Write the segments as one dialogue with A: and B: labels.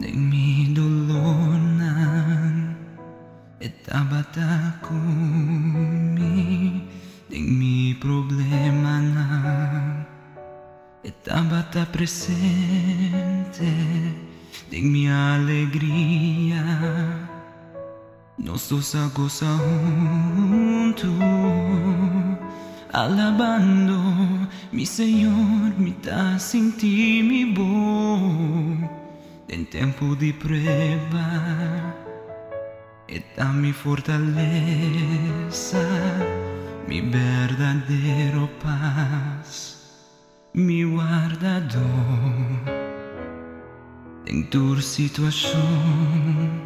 A: Ding mi dulunan etabat ako ding mi problema na etabat a presente ding mi alegria nos dos a gozar juntos alabando mi Señor, mi ta sin ti mi voz en tempo de prueba está mi fortaleza, mi verdadero paz, mi guardador en tu situación.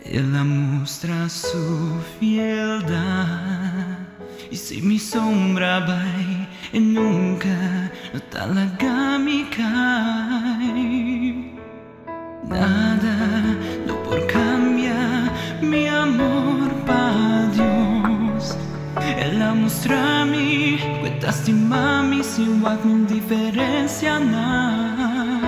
A: Él muestra su fieldad y si mi sombra va y nunca no talaga mi cae. Nada no por cambiar mi amor para Dios. Él muestra a mí que te estima mi sin mi diferencia nada.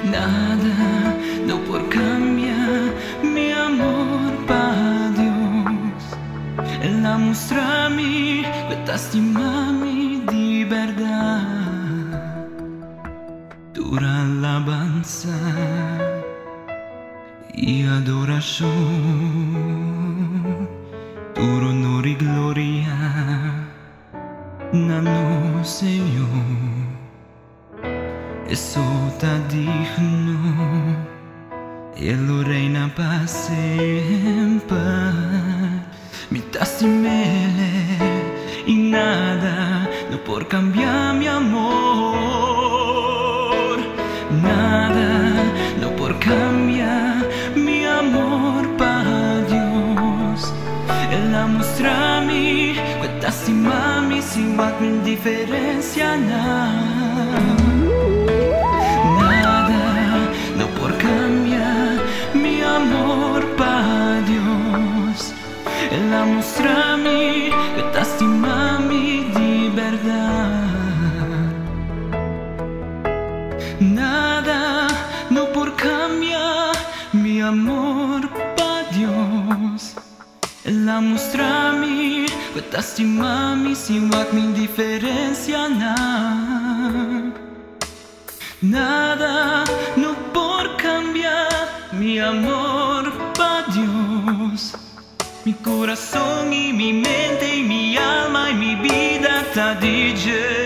A: Nada no por cambiar mi amor para Dios. Él muestra a mí que te estima mi de verdad. Dura alabanza y adoración, duro honor y gloria, no Señor, eso está digno, Él reina para siempre, mi tastimele y nada, no por cambiar mi amor. Nada, no por cambiar mi amor para Dios. Él muestra a mí que te estima mi sin mi diferencia nada. Nada, no por cambiar mi amor para Dios. Él muestra a mí que te estima mi de verdad. Nada, no por cambiar mi amor para Dios. Él muestra a mí que te estima mi sin mi diferencia nada. Nada, no por cambiar mi amor para Dios. Mi corazón y mi mente y mi alma y mi vida está DJ.